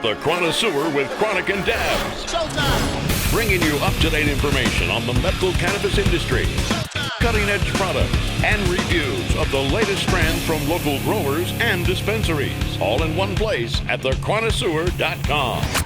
the Kronnoisseur with Chronic and Dabs. Showtime! Bringing you up-to-date information on the medical cannabis industry, cutting-edge products, and reviews of the latest trends from local growers and dispensaries. All in one place at thekronnoisseur.com.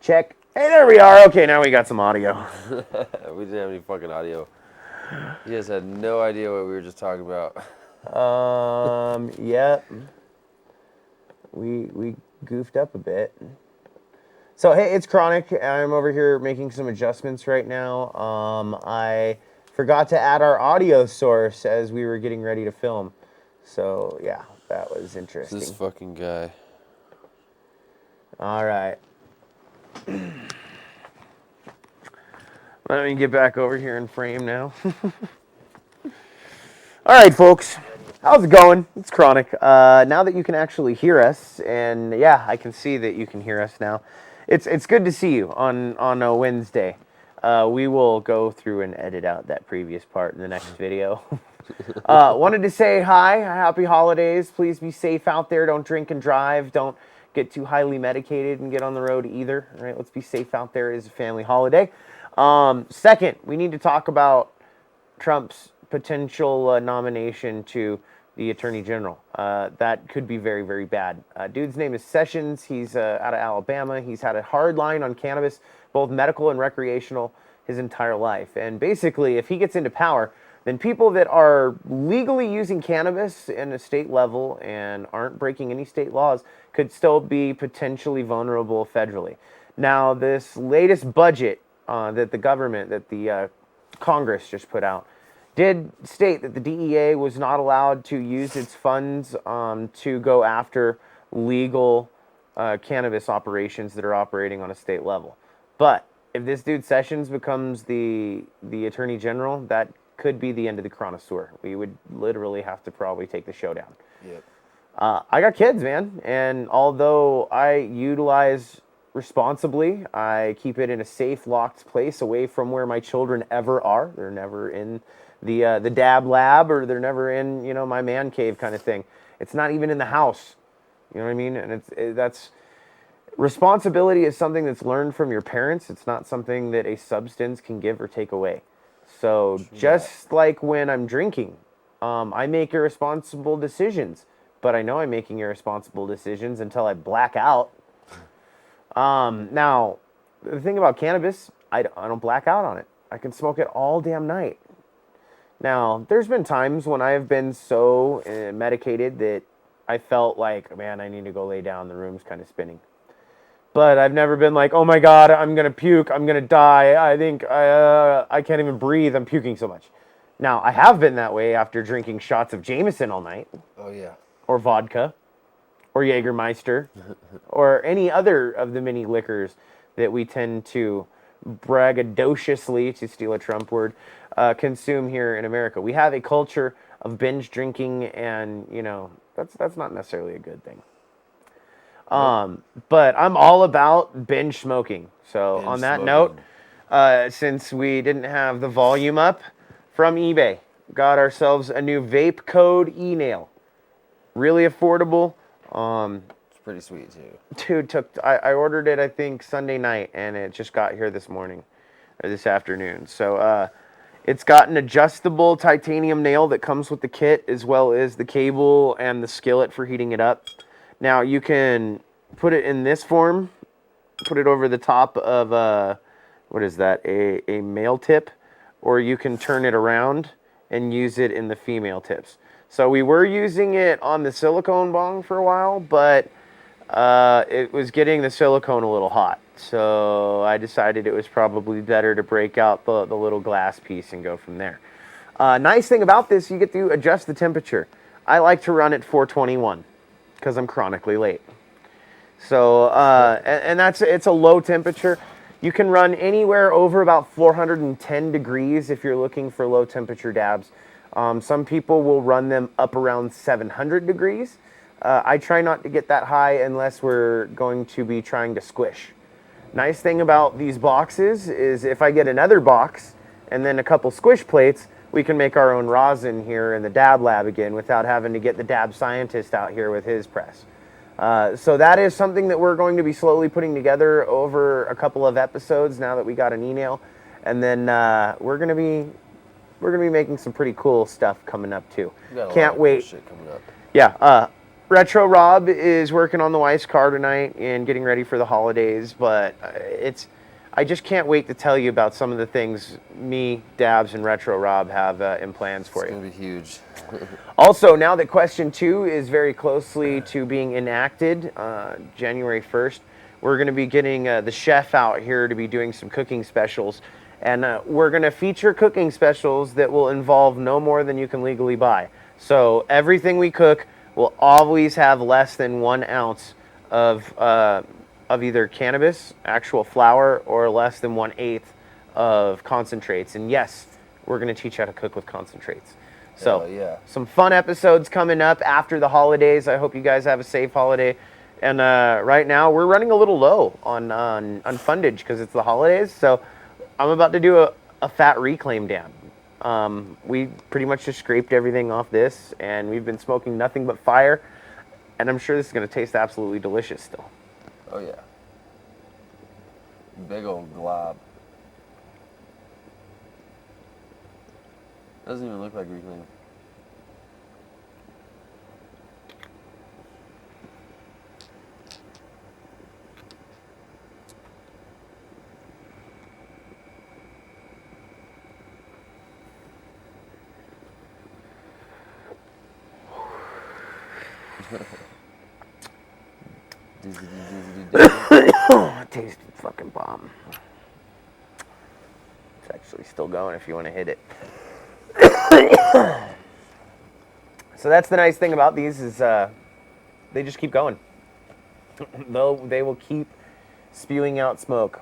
Check. Hey, there we are. Okay, now we got some audio. We didn't have any fucking audio. You guys had no idea what we were just talking about. Yeah. We goofed up a bit. So, hey, it's Chronic. I'm over here making some adjustments right now. I forgot to add our audio source as we were getting ready to film. So, yeah, that was interesting. This fucking guy. All right. Let me get back over here in frame now. All right, folks. How's it going? It's Chronic. Now that you can actually hear us, and yeah, I can see that you can hear us now. It's good to see you on a Wednesday. We will go through and edit out that previous part in the next video. Wanted to say hi, happy holidays. Please be safe out there. Don't drink and drive. Don't get too highly medicated and get on the road either. All right, let's be safe out there. It is a family holiday. Second, we need to talk about Trump's potential nomination to the Attorney General. That could be very, very bad. Dude's name is Sessions. He's out of Alabama. He's had a hard line on cannabis, both medical and recreational, his entire life. And basically, if he gets into power, then people that are legally using cannabis in a state level and aren't breaking any state laws could still be potentially vulnerable federally. Now, this latest budget that the Congress just put out did state that the DEA was not allowed to use its funds to go after legal cannabis operations that are operating on a state level. But if this dude Sessions becomes the Attorney General, that could be the end of the Kronnoisseur. We would literally have to probably take the show down. Yep. I got kids, man, and although I utilize responsibly, I keep it in a safe, locked place away from where my children ever are. They're never in the dab lab, or they're never in, you know, my man cave kind of thing. It's not even in the house. You know what I mean? And that's responsibility is something that's learned from your parents. It's not something that a substance can give or take away. So just like when I'm drinking, I make irresponsible decisions, but I know I'm making irresponsible decisions until I black out. Now, the thing about cannabis, I don't black out on it. I can smoke it all damn night. Now, there's been times when I have been so medicated that I felt like, man, I need to go lay down. The room's kind of spinning. But I've never been like, oh my God, I'm going to puke. I'm going to die. I think I can't even breathe. I'm puking so much. Now, I have been that way after drinking shots of Jameson all night. Oh, yeah. Or vodka. Or Jägermeister. Or any other of the many liquors that we tend to braggadociously, to steal a Trump word, consume here in America. We have a culture of binge drinking, and, you know, that's not necessarily a good thing. But I'm all about binge smoking. So on that note, since we didn't have the volume up from eBay, got ourselves a new vape code e-nail. Really affordable. It's pretty sweet too. Dude, I ordered it, I think, Sunday night, and it just got here this morning, or this afternoon. So it's got an adjustable titanium nail that comes with the kit, as well as the cable and the skillet for heating it up. Now, you can put it in this form, put it over the top of, what is that, a male tip, or you can turn it around and use it in the female tips. So we were using it on the silicone bong for a while, but it was getting the silicone a little hot. So I decided it was probably better to break out the little glass piece and go from there. Nice thing about this, you get to adjust the temperature. I like to run at 421. Because I'm chronically late. So, and it's a low temperature. You can run anywhere over about 410 degrees if you're looking for low temperature dabs. Some people will run them up around 700 degrees. I try not to get that high unless we're going to be trying to squish. Nice thing about these boxes is if I get another box and then a couple squish plates, we can make our own rosin here in the dab lab again without having to get the dab scientist out here with his press. So that is something that we're going to be slowly putting together over a couple of episodes now that we got an e-nail. And then we're gonna be making some pretty cool stuff coming up too. Can't wait. Shit coming up. Yeah, Retro Rob is working on the Weiss car tonight and getting ready for the holidays, but I just can't wait to tell you about some of the things me, Dabs, and Retro Rob have in plans for you. It's going to be huge. Also, now that Question 2 is very closely to being enacted, January 1st, we're going to be getting the chef out here to be doing some cooking specials. And we're going to feature cooking specials that will involve no more than you can legally buy. So everything we cook will always have less than 1 ounce of either cannabis, actual flower, or less than 1/8 of concentrates. And yes, we're going to teach you how to cook with concentrates. So yeah. Some fun episodes coming up after the holidays. I hope you guys have a safe holiday. And right now we're running a little low on fundage because it's the holidays. So I'm about to do a fat reclaim dab. We pretty much just scraped everything off this, and we've been smoking nothing but fire. And I'm sure this is going to taste absolutely delicious still. Oh, yeah. Big old glob. Doesn't even look like Riesling. It tasted fucking bomb. It's actually still going if you want to hit it. So that's the nice thing about these is they just keep going. They will keep spewing out smoke.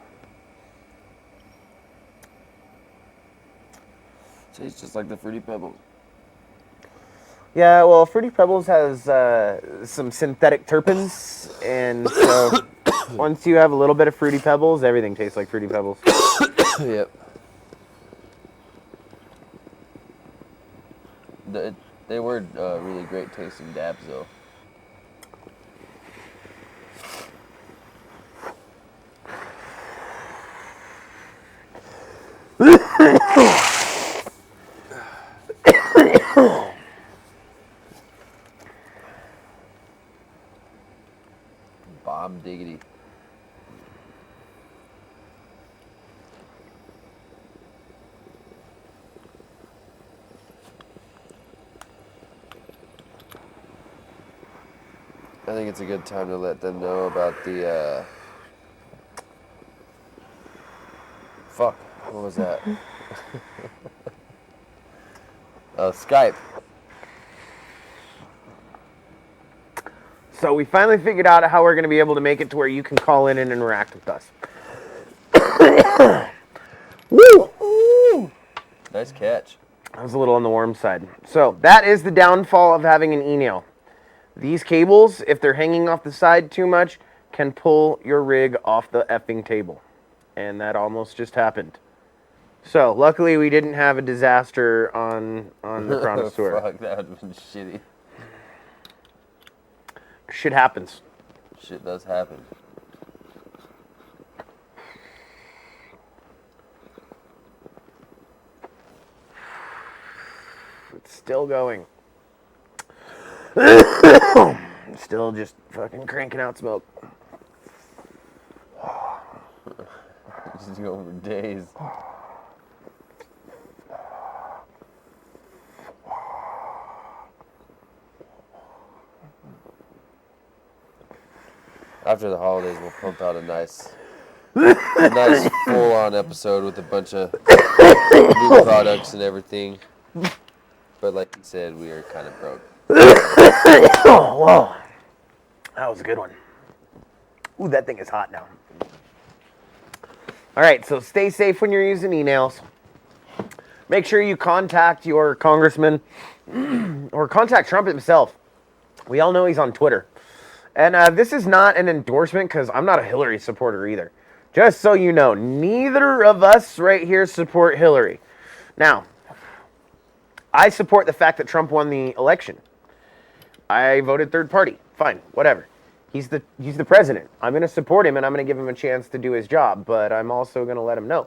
Tastes just like the Fruity Pebbles. Yeah, well, Fruity Pebbles has some synthetic terpenes, and so once you have a little bit of Fruity Pebbles, everything tastes like Fruity Pebbles. Yep. They were really great tasting dabs, though. Bomb diggity. I think it's a good time to let them know about the, fuck, what was that? Skype. So we finally figured out how we're going to be able to make it to where you can call in and interact with us. Woo! Nice catch. I was a little on the warm side. So that is the downfall of having an e-nail. These cables, if they're hanging off the side too much, can pull your rig off the effing table. And that almost just happened. So luckily we didn't have a disaster on the Kronnoisseur. Fuck, that would have been shitty. Shit happens. Shit does happen. It's still going. Still just fucking cranking out smoke. Just going for days. After the holidays, we'll pump out a nice full-on episode with a bunch of new products and everything. But like you said, we are kind of broke. Oh, whoa. That was a good one. Ooh, that thing is hot now. All right, so stay safe when you're using e-nails. Make sure you contact your congressman or contact Trump himself. We all know he's on Twitter. And this is not an endorsement because I'm not a Hillary supporter either. Just so you know, neither of us right here support Hillary. Now, I support the fact that Trump won the election. I voted third party. Fine, whatever. He's the president. I'm going to support him and I'm going to give him a chance to do his job. But I'm also going to let him know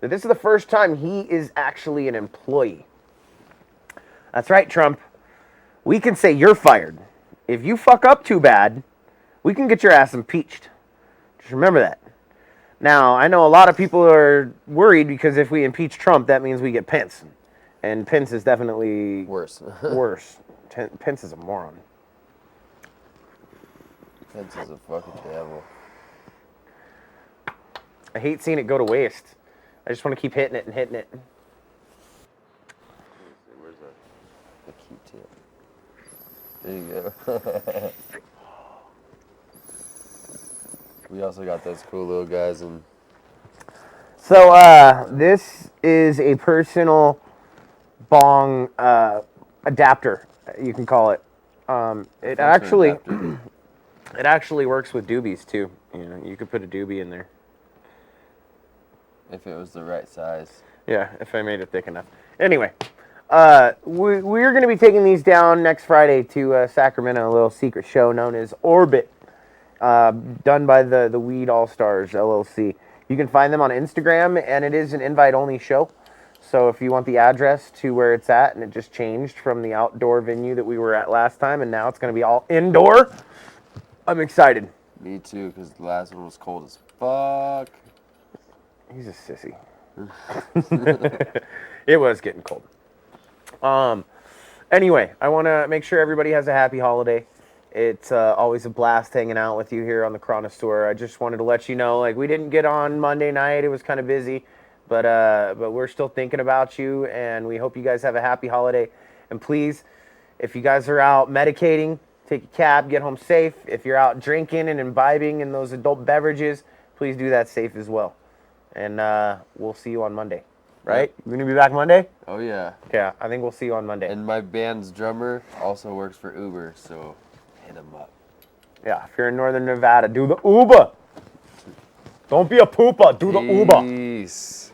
that this is the first time he is actually an employee. That's right, Trump. We can say you're fired. If you fuck up too bad, we can get your ass impeached. Just remember that. Now, I know a lot of people are worried because if we impeach Trump, that means we get Pence. And Pence is definitely Worse. worse. Pence is a moron. Pence is a fucking devil. I hate seeing it go to waste. I just want to keep hitting it and hitting it. Where's the Q-tip? There you go. We also got those cool little guys in. So, this is a personal bong adapter, you can call it. It actually works with doobies too. You know, you could put a doobie in there. If it was the right size. Yeah, if I made it thick enough. Anyway, we're going to be taking these down next Friday to Sacramento, a little secret show known as Orbit, done by the Weed All Stars LLC. You can find them on Instagram, and it is an invite-only show. So if you want the address to where it's at, and it just changed from the outdoor venue that we were at last time, and now it's going to be all indoor, I'm excited. Me too, because the last one was cold as fuck. He's a sissy. It was getting cold. Anyway, I want to make sure everybody has a happy holiday. It's always a blast hanging out with you here on the Kronnoisseur. I just wanted to let you know, like, we didn't get on Monday night. It was kind of busy, but we're still thinking about you, and we hope you guys have a happy holiday. And please, if you guys are out medicating, take a cab, get home safe. If you're out drinking and imbibing in those adult beverages, please do that safe as well. And we'll see you on Monday, right? You're going to be back Monday? Oh, yeah. Yeah, I think we'll see you on Monday. And my band's drummer also works for Uber, so hit him up. Yeah, if you're in Northern Nevada, do the Uber. Don't be a pooper, do the Uber. Peace.